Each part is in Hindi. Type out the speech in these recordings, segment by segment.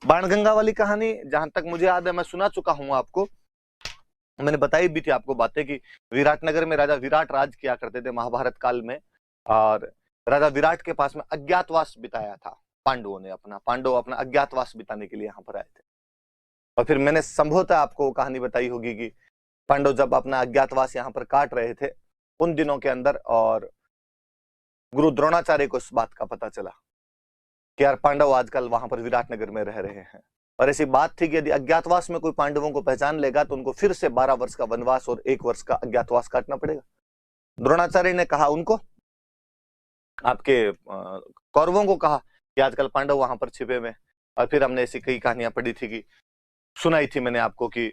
बाणगंगा वाली कहानी जहां तक मुझे याद है मैं सुना चुका हूं आपको, मैंने बताई भी थी आपको बातें कि विराटनगर में राजा विराट राज किया करते थे महाभारत काल में, और राजा विराट के पास में अज्ञातवास बिताया था पांडवों ने, पांडव अपना अज्ञातवास बिताने के लिए यहाँ पर आए थे। और फिर मैंने संभवतः आपको कहानी बताई होगी कि पांडव जब अपना अज्ञातवास यहाँ पर काट रहे थे उन दिनों के अंदर, और गुरु द्रोणाचार्य को इस बात का पता चला कि यार पांडव आजकल वहां पर विराटनगर में रह रहे हैं, और ऐसी बात थी कि यदि अज्ञातवास में कोई पांडवों को पहचान लेगा तो उनको फिर से 12 वर्ष का वनवास और 1 वर्ष का अज्ञातवास काटना पड़ेगा। द्रोणाचार्य ने कहा उनको, आपके कौरवों को कहा कि आजकल पांडव वहां पर छिपे हुए। और फिर हमने ऐसी कई कहानियां पढ़ी थी कि सुनाई थी मैंने आपको कि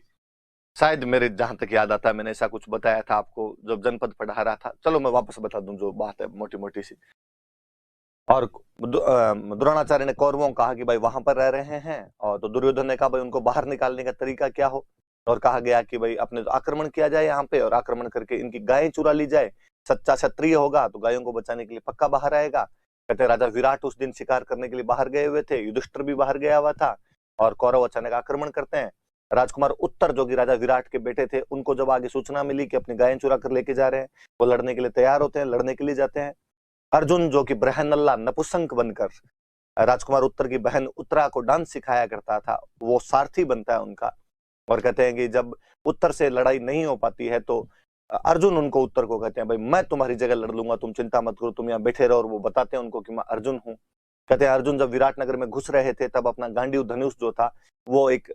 शायद मेरे जहां तक याद आता है मैंने ऐसा कुछ बताया था आपको जब जनपद पढ़ा रहा था। चलो मैं वापस बता दूं जो बात है मोटी मोटी सी। और द्रोणाचार्य ने कौरवों को कहा कि भाई वहां पर रह रहे हैं, और तो दुर्योधन ने कहा भाई उनको बाहर निकालने का तरीका क्या हो, और कहा गया कि भाई अपने आक्रमण किया जाए यहाँ पे, और आक्रमण करके इनकी गायें चुरा ली जाए, सच्चा क्षत्रिय होगा तो गायों को बचाने के लिए पक्का बाहर आएगा। कहते राजा विराट उस दिन शिकार करने के लिए बाहर गए हुए थे, युधिष्ठिर भी बाहर गया हुआ था, और कौरव अचानक आक्रमण करते हैं। राजकुमार उत्तर जो कि राजा विराट के बेटे थे, उनको जब आगे सूचना मिली कि अपनी गायें चुरा कर लेके जा रहे हैं, वो लड़ने के लिए तैयार होते हैं, लड़ने के लिए जाते हैं। अर्जुन जो कि बृहन्नल्ला नपुंसक बनकर राजकुमार उत्तर की बहन उत्तरा को डांस सिखाया करता था, वो सारथी बनता है उनका। और कहते हैं कि जब उत्तर से लड़ाई नहीं हो पाती है तो अर्जुन उनको उत्तर को कहते हैं भाई मैं तुम्हारी जगह लड़ लूंगा, तुम चिंता मत करो, तुम यहाँ बैठे रहो। और वो बताते हैं उनको कि मैं अर्जुन हूँ। कहते हैं अर्जुन जब विराटनगर में घुस रहे थे तब अपना गांडीव धनुष जो था वो एक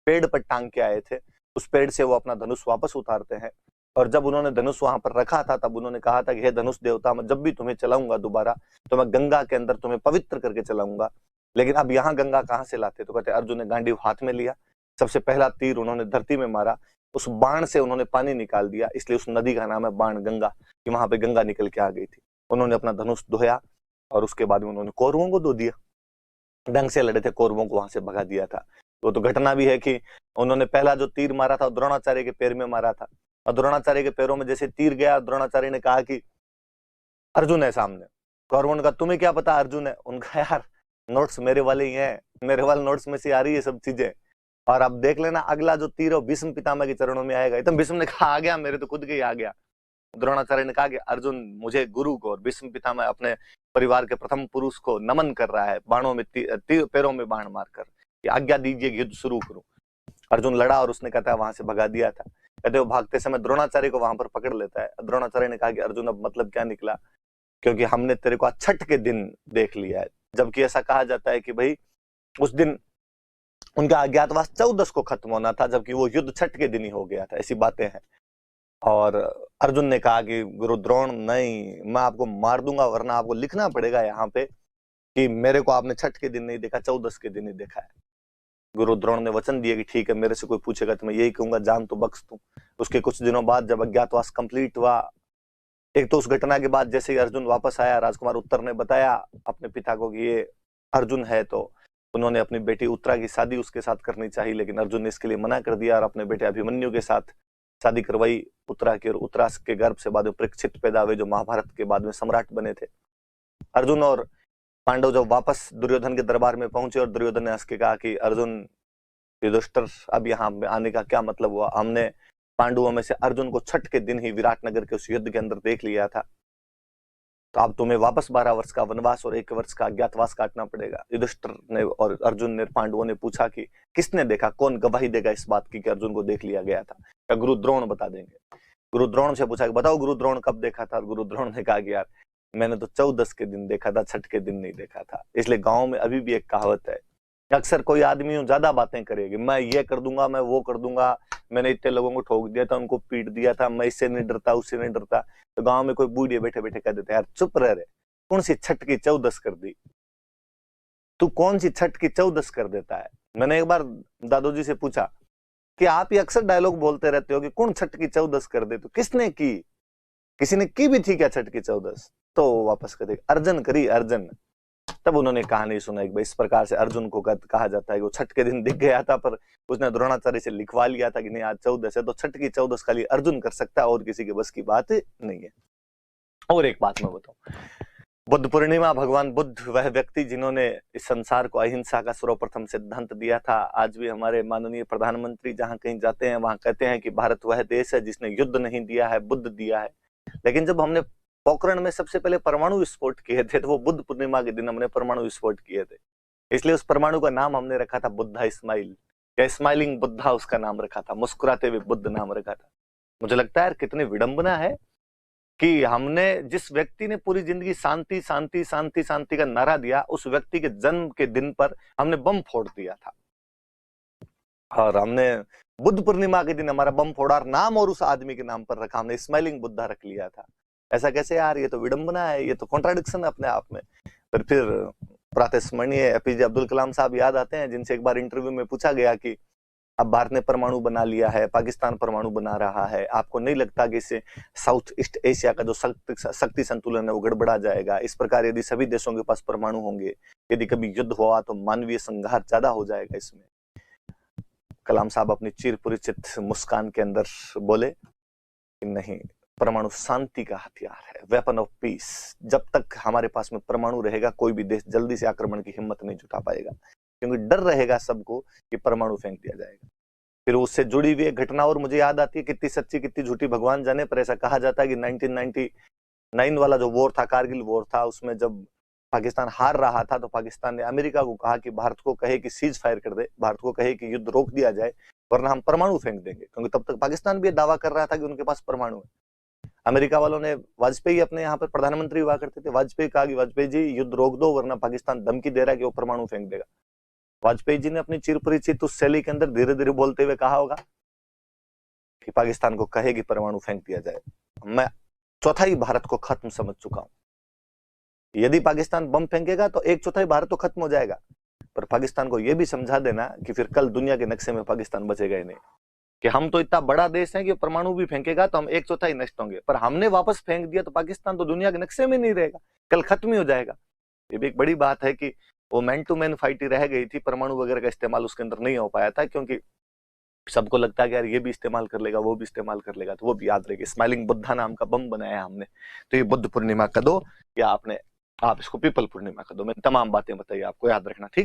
पेड़ पर टांग के आए थे, उस पेड़ से वो अपना धनुष वापस उतारते हैं। और जब उन्होंने धनुष वहां पर रखा था तब उन्होंने कहा था कि हे धनुष देवता, मैं जब भी तुम्हें चलाऊंगा दोबारा तो मैं गंगा के अंदर तुम्हें पवित्र करके चलाऊंगा। लेकिन अब यहाँ गंगा कहाँ से लाते? तो कहते अर्जुन ने गांडीव हाथ में लिया, सबसे पहला तीर उन्होंने धरती में मारा, उस बाण से उन्होंने पानी निकाल दिया, इसलिए उस नदी का नाम है बाण गंगा, कि वहां पे गंगा निकल के आ गई थी। उन्होंने अपना धनुष धोया और उसके बाद में उन्होंने कौरवों को दो दिया, ढंग से लड़े थे, कौरवों को वहां से भगा दिया था। तो घटना भी है कि उन्होंने पहला जो तीर मारा था द्रोणाचार्य के पैर में मारा था, और द्रोणाचार्य के पैरों में जैसे तीर गया, द्रोणाचार्य ने कहा कि अर्जुन है सामने। कौरवों ने कहा तुम्हें क्या पता अर्जुन है? उनका यार नोट्स मेरे वाले ही हैं, मेरे वाले नोट्स में से आ रही है सब चीजें। और अब देख लेना अगला जो तीर है भीष्म पितामह के चरणों में आएगा। एकदम भीष्म ने कहा आ गया, मेरे तो खुद के ही आ गया। द्रोणाचार्य ने कहा कि अर्जुन मुझे गुरु को और भीष्म पितामह अपने परिवार के प्रथम पुरुष को नमन कर रहा है, बाणों में पैरों में बाण मारकर, कि आज्ञा दीजिए युद्ध शुरू करूं। अर्जुन लड़ा और उसने कहता है वहां से भगा दिया था। कहते वो भागते समय द्रोणाचार्य को वहां पर पकड़ लेता है। द्रोणाचार्य ने कहा कि अर्जुन अब मतलब क्या निकला, क्योंकि हमने तेरे को छठ के दिन देख लिया है। जबकि ऐसा कहा जाता है कि भाई उस दिन उनका अज्ञातवास 14 को खत्म होना था, जबकि वो युद्ध छठ के दिन ही हो गया था, ऐसी बातें हैं। और अर्जुन ने कहा कि गुरु द्रोण नहीं, मैं आपको मार दूंगा, वरना आपको लिखना पड़ेगा यहाँ पे कि मेरे को आपने छठ के दिन नहीं देखा, 14 के दिन ही देखा है। गुरु द्रोण ने वचन दिया कि ठीक है, मेरे से कोई पूछेगा तो मैं यही कहूंगा, जान तो बख्श दूं। उसके कुछ दिनों बाद जब अज्ञातवास कंप्लीट हुआ, एक तो उस घटना के बाद जैसे ही अर्जुन वापस आया, राजकुमार उत्तर ने बताया अपने पिता को कि ये अर्जुन है, तो उन्होंने अपनी बेटी उत्तरा की शादी उसके साथ करनी चाहिए, लेकिन अर्जुन ने इसके लिए मना कर दिया और अपने बेटे अभिमन्यु के साथ शादी करवाई उत्तरा की। और उत्तरा के गर्भ से बाद में परीक्षित पैदा हुए, जो महाभारत के बाद में सम्राट बने थे। अर्जुन और पांडव जब वापस दुर्योधन के दरबार में पहुंचे और दुर्योधन ने हंस के कहा कि अर्जुन युधिष्ठिर अब यहाँ आने का क्या मतलब हुआ? हमने पांडवों में से अर्जुन को छठ के दिन ही विराटनगर के उस युद्ध के अंदर देख लिया था, तो अब तुम्हें वापस 12 वर्ष का वनवास और 1 वर्ष का अज्ञातवास काटना पड़ेगा। युधिष्ठिर ने और अर्जुन ने, पांडवों ने पूछा कि किसने देखा, कौन गवाही देगा इस बात की कि अर्जुन को देख लिया गया था? क्या गुरु द्रोण बता देंगे? गुरु द्रोण से पूछा कि बताओ गुरु द्रोण कब देखा था? और गुरु द्रोण ने कहा कि यार मैंने तो 14 के दिन देखा था, छठ के दिन नहीं देखा था। इसलिए गांव में अभी भी एक कहावत है, अक्सर कोई आदमी ज्यादा बातें करेगी, मैं ये कर दूंगा, मैं वो कर दूंगा, मैंने इतने लोगों को ठोक दिया था, उनको पीट दिया था, मैं इससे नहीं डरता, उससे नहीं डरता। तो गांव में कोई बूढ़े बैठे बैठे कह देते यार चुप रह, कौन सी छठ की 14 कर दी तू, कौन सी छठ की 14 कर देता है? मैंने एक बार दादोजी से पूछा कि आप ये अक्सर डायलॉग बोलते रहते हो कि कौन छठ की 14 कर दे, तो किसने की? किसी ने की भी थी क्या छठ की 14? तो वापस कर दे अर्जुन करी, अर्जुन। तब उन्होंने कहानी सुनाई इस प्रकार से अर्जुन को कहा जाता है कि वो छठ के दिन दिख गया था, पर उसने द्रोणाचार्य से लिखवा लिया था कि नहीं आज 14 है, तो छठ की 14 खाली अर्जुन कर सकता है और किसी के बस की बात नहीं है। और एक बात मैं बताऊं, बुद्ध पूर्णिमा, भगवान बुद्ध वह व्यक्ति जिन्होंने इस संसार को अहिंसा का सर्वप्रथम सिद्धांत दिया था। आज भी हमारे माननीय प्रधानमंत्री जहां कहीं जाते हैं वहां कहते हैं कि भारत वह देश है जिसने युद्ध नहीं दिया है, बुद्ध दिया है। लेकिन जब हमने पोखरण में सबसे पहले परमाणु विस्फोट किए थे तो वो बुद्ध पूर्णिमा के दिन हमने परमाणु विस्फोट किए थे, इसलिए उस परमाणु का नाम हमने रखा था बुद्धा स्माइल, या स्माइलिंग बुद्धा उसका नाम रखा था, मुस्कुराते हुए बुद्ध नाम रखा था। मुझे लगता है यार कितनी विडंबना है कि हमने जिस व्यक्ति ने पूरी जिंदगी शांति शांति शांति शांति का नारा दिया, उस व्यक्ति के जन्म के दिन पर हमने बम फोड़ दिया था, और हमने बुद्ध पूर्णिमा के दिन हमारा बम फोड़ा और नाम और उस आदमी के नाम पर रखा, हमने स्माइलिंग बुद्धा रख लिया था। ऐसा कैसे यार, ये तो विडंबना है, ये तो कॉन्ट्राडिक्शन है अपने आप में। फिर प्रातस्मरणीय एपीजे अब्दुल कलाम साहब याद आते हैं, जिनसे एक बार इंटरव्यू में पूछा गया कि अब भारत ने परमाणु बना लिया है, पाकिस्तान परमाणु बना रहा है, आपको नहीं लगता कि इससे साउथ ईस्ट एशिया का जो शक्ति संतुलन है वो गड़बड़ा जाएगा? इस प्रकार यदि सभी देशों के पास परमाणु होंगे, यदि कभी युद्ध हुआ तो मानवीय संघार ज्यादा हो जाएगा इसमें। कलाम साहब अपनी चिर परिचित मुस्कान के अंदर बोले कि नहीं, परमाणु शांति का हथियार है, वेपन ऑफ पीस। जब तक हमारे पास में परमाणु रहेगा कोई भी देश जल्दी से आक्रमण की हिम्मत नहीं जुटा पाएगा, क्योंकि डर रहेगा सबको कि परमाणु फेंक दिया जाएगा। फिर उससे जुड़ी हुई एक घटना और मुझे याद आती है, कितनी सच्ची कितनी झूठी भगवान जाने, पर ऐसा कहा जाता है कि 1999 वाला जो वॉर था, कारगिल वॉर था, उसमें जब पाकिस्तान हार रहा था तो पाकिस्तान ने अमेरिका को कहा कि भारत को कहे कि सीज फायर कर दे, भारत को कहे कि युद्ध रोक दिया जाए वरना हम परमाणु फेंक देंगे, क्योंकि तब तक पाकिस्तान भी दावा कर रहा था कि उनके पास परमाणु है। अमेरिका वालों ने, वाजपेयी अपने यहाँ पर प्रधानमंत्री हुआ करते थे, वाजपेयी कहा कि वाजपेयी जी युद्ध रोक दो वरना पाकिस्तान धमकी दे रहा है कि वो परमाणु फेंक देगा। वाजपेयी जी ने अपनी चिरपरिचित उस शैली के अंदर धीरे धीरे बोलते हुए कहा होगा कि पाकिस्तान को कहे कि परमाणु फेंक दिया जाए। मैं चौथाई भारत को खत्म समझ चुका हूं। यदि पाकिस्तान बम फेंकेगा तो 1/4 भारत तो खत्म हो जाएगा, पर पाकिस्तान को यह भी समझा देना कि फिर कल दुनिया के नक्शे में पाकिस्तान बचेगा ही नहीं, कि हम तो इतना बड़ा देश है कि परमाणु भी फेंकेगा तो हम 1/4 नष्ट होंगे, पर हमने वापस फेंक दिया तो पाकिस्तान तो दुनिया के नक्शे में नहीं रहेगा, कल खत्म ही हो जाएगा। ये भी एक बड़ी बात है कि वो मैन टू मैन फाइट ही रह गई थी, परमाणु वगैरह का इस्तेमाल उसके अंदर नहीं हो पाया था, क्योंकि सबको लगता है कि यार ये भी इस्तेमाल कर लेगा, वो भी इस्तेमाल कर लेगा, तो वो भी याद रहेगी। स्माइलिंग बुद्धा नाम का बम बनाया हमने, तो ये बुद्ध पूर्णिमा का दो, या आप इसको पीपल पूर्णिमा का दो। मैंने तमाम बातें बताई, आपको याद रखना, ठीक।